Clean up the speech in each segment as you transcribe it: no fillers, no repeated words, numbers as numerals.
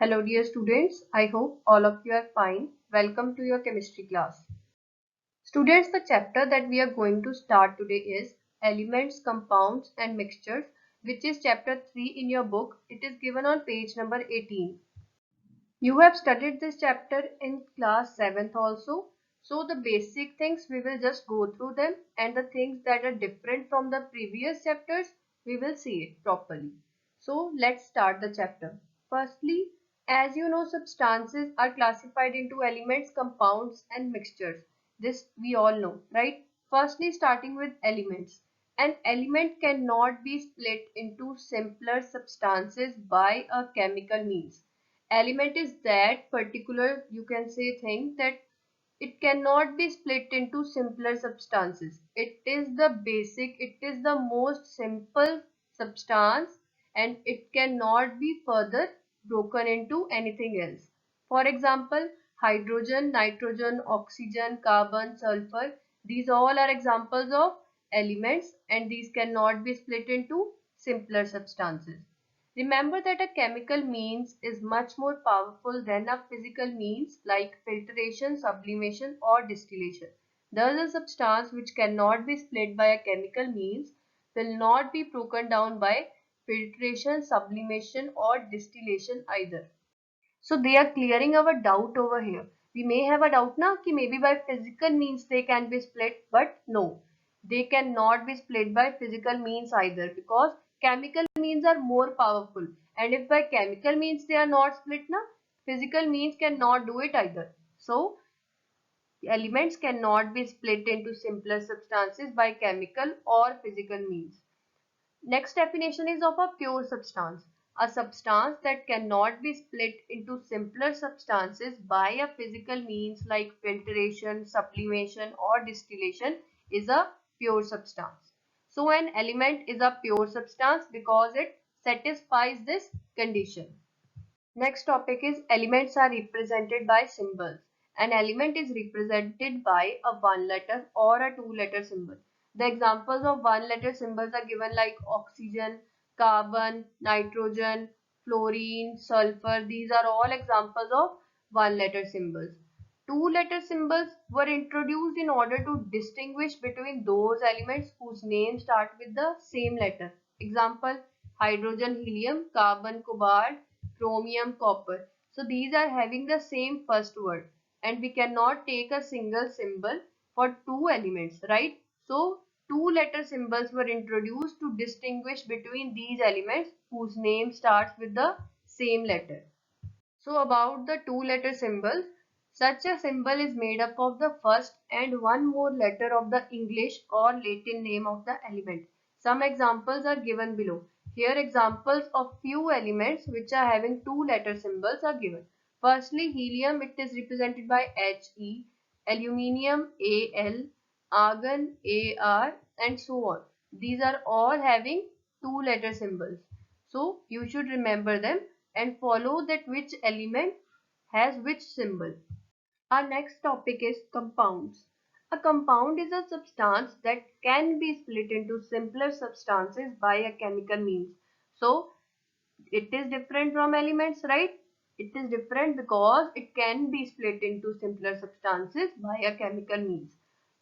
Hello dear students, I hope all of you are fine. Welcome to your chemistry class. Students, the chapter that we are going to start today is Elements, Compounds and Mixtures, which is chapter 3 in your book. It is given on page number 18. You have studied this chapter in class 7th also. So the basic things we will just go through them, and the things that are different from the previous chapters we will see it properly. So let's start the chapter. Firstly, as you know, substances are classified into elements, compounds and mixtures. This we all know, right? Firstly, starting with elements. An element cannot be split into simpler substances by a chemical means. Element is that particular, you can say, thing that it cannot be split into simpler substances. It is the basic, it is the most simple substance, and it cannot be further broken into anything else. For example, hydrogen, nitrogen, oxygen, carbon, sulfur, these all are examples of elements, and these cannot be split into simpler substances. Remember that a chemical means is much more powerful than a physical means like filtration, sublimation or distillation. Thus, a substance which cannot be split by a chemical means will not be broken down by filtration, sublimation or distillation either. So they are clearing our doubt over here. We may have a doubt now कि maybe by physical means they can be split, but no, they cannot be split by physical means either, because chemical means are more powerful, and if by chemical means they are not split now, physical means cannot do it either. So elements cannot be split into simpler substances by chemical or physical means. Next definition is of a pure substance. A substance that cannot be split into simpler substances by a physical means like filtration, sublimation or distillation is a pure substance. So an element is a pure substance because it satisfies this condition. Next topic is elements are represented by symbols. An element is represented by a one letter or a two letter symbol. The examples of one letter symbols are given like oxygen, carbon, nitrogen, fluorine, sulfur. These are all examples of one letter symbols. Two letter symbols were introduced in order to distinguish between those elements whose names start with the same letter. Example, hydrogen, helium, carbon, cobalt, chromium, copper. So these are having the same first word, and we cannot take a single symbol for two elements, right? So two letter symbols were introduced to distinguish between these elements whose name starts with the same letter. So about the two letter symbols, such a symbol is made up of the first and one more letter of the English or Latin name of the element. Some examples are given below. Here examples of few elements which are having two letter symbols are given. Firstly, helium, it is represented by He, aluminium Al, argon Ar and so on. These are all having two letter symbols. So you should remember them and follow that which element has which symbol. Our next topic is compounds. A compound is a substance that can be split into simpler substances by a chemical means. So it is different from elements, right? It is different because it can be split into simpler substances by a chemical means.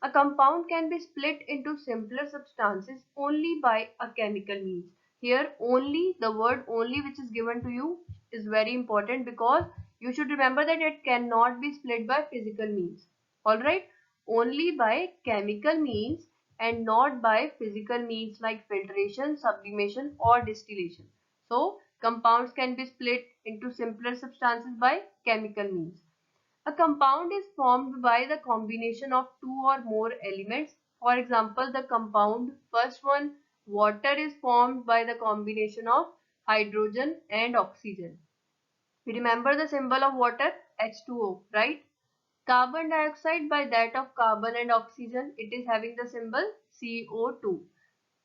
A compound can be split into simpler substances only by a chemical means. Here only, the word only which is given to you is very important because you should remember that it cannot be split by physical means. Alright, only by chemical means and not by physical means like filtration, sublimation or distillation. So compounds can be split into simpler substances by chemical means. A compound is formed by the combination of two or more elements. For example, the compound first one, water, is formed by the combination of hydrogen and oxygen. You remember the symbol of water, H2O, right? Carbon dioxide by that of carbon and oxygen, it is having the symbol CO2.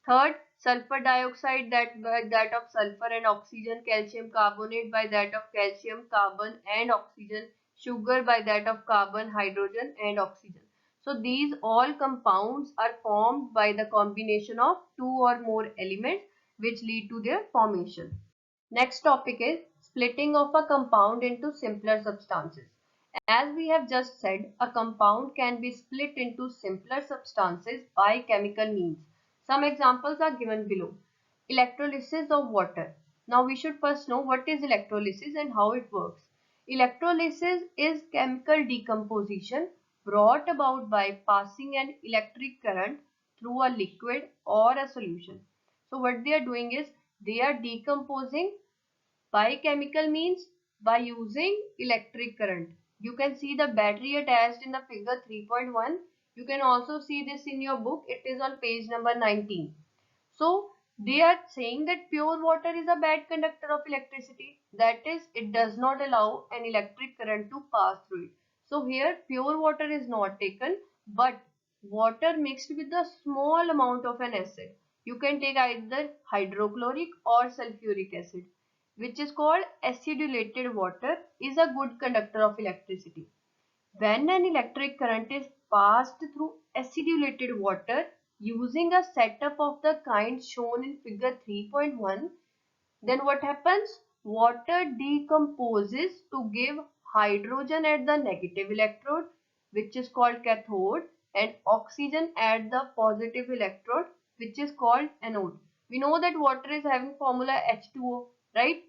Third, sulfur dioxide, that by that of sulfur and oxygen, calcium carbonate by that of calcium, carbon and oxygen, sugar by that of carbon, hydrogen and oxygen. So these all compounds are formed by the combination of two or more elements which lead to their formation. Next topic is splitting of a compound into simpler substances. As we have just said, a compound can be split into simpler substances by chemical means. Some examples are given below. Electrolysis of water. Now we should first know what is electrolysis and how it works. Electrolysis is chemical decomposition brought about by passing an electric current through a liquid or a solution. So what they are doing is they are decomposing by chemical means by using electric current. You can see the battery attached in the figure 3.1. You can also see this in your book. It is on page number 19. So they are saying that pure water is a bad conductor of electricity. That is, it does not allow an electric current to pass through it. So here pure water is not taken, but water mixed with a small amount of an acid. You can take either hydrochloric or sulfuric acid, which is called acidulated water, is a good conductor of electricity. When an electric current is passed through acidulated water using a setup of the kind shown in figure 3.1, then what happens? Water decomposes to give hydrogen at the negative electrode, which is called cathode, and oxygen at the positive electrode, which is called anode. We know that water is having formula H2O, right?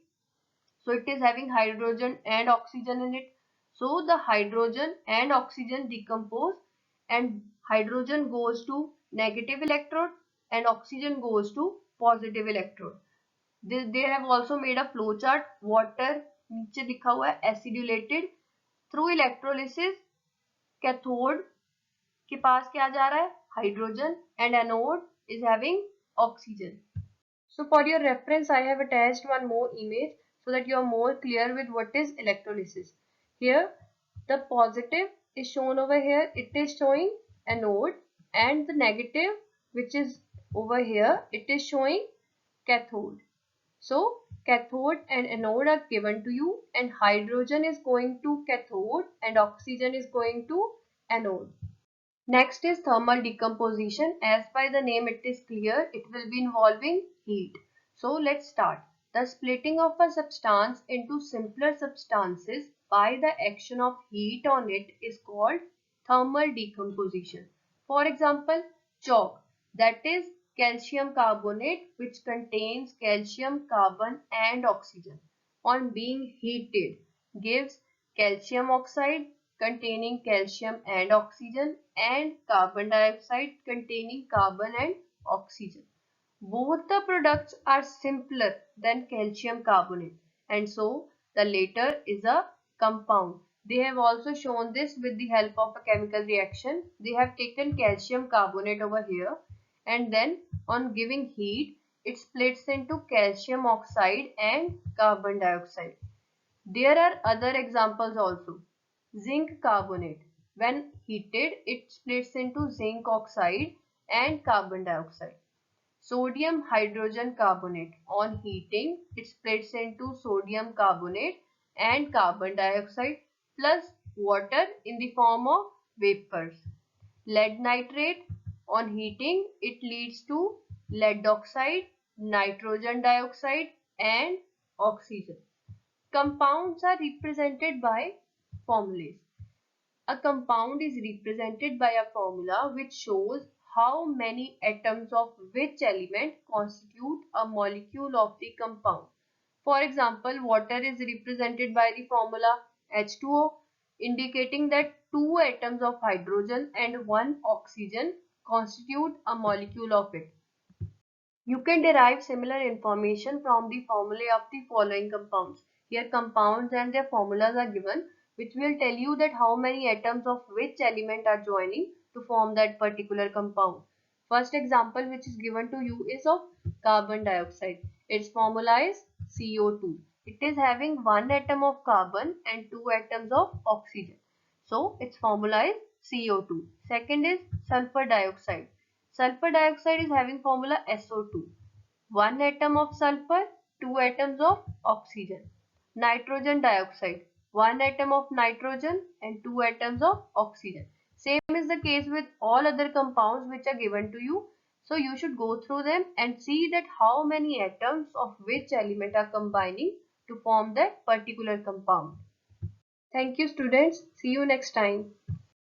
So it is having hydrogen and oxygen in it. So the hydrogen and oxygen decompose, and hydrogen goes to negative electrode and oxygen goes to positive electrode. They have also made a flow chart. Water नीचे लिखा हुआ है acidulated through electrolysis. Cathode के पास क्या जा रहा है? Hydrogen, and anode is having oxygen. So for your reference, I have attached one more image so that you are more clear with what is electrolysis. Here, the positive is shown over here. It is showing anode, and the negative, which is over here, it is showing cathode. So cathode and anode are given to you, and hydrogen is going to cathode and oxygen is going to anode. Next is thermal decomposition. As by the name it is clear, it will be involving heat. So let's start. The splitting of a substance into simpler substances by the action of heat on it is called thermal decomposition. For example, chalk, that is calcium carbonate, which contains calcium, carbon and oxygen, on being heated gives calcium oxide containing calcium and oxygen, and carbon dioxide containing carbon and oxygen. Both the products are simpler than calcium carbonate, and so the latter is a compound. They have also shown this with the help of a chemical reaction. They have taken calcium carbonate over here, and then on giving heat it splits into calcium oxide and carbon dioxide. There are other examples also. Zinc carbonate. When heated, it splits into zinc oxide and carbon dioxide. Sodium hydrogen carbonate. On heating, it splits into sodium carbonate and carbon dioxide plus water in the form of vapors. Lead nitrate. On heating, it leads to lead oxide, nitrogen dioxide and oxygen. Compounds are represented by formulas. A compound is represented by a formula which shows how many atoms of which element constitute a molecule of the compound. For example, water is represented by the formula H2O, indicating that two atoms of hydrogen and one oxygen constitute a molecule of it. You can derive similar information from the formulae of the following compounds. Here compounds and their formulas are given, which will tell you that how many atoms of which element are joining to form that particular compound. First example which is given to you is of carbon dioxide. Its formula is CO2. It is having one atom of carbon and two atoms of oxygen. So its formula is CO2. Second is sulfur dioxide. Sulfur dioxide is having formula SO2. One atom of sulfur, two atoms of oxygen. Nitrogen dioxide. One atom of nitrogen and two atoms of oxygen. Same is the case with all other compounds which are given to you. So you should go through them and see that how many atoms of which element are combining to form that particular compound. Thank you students. See you next time.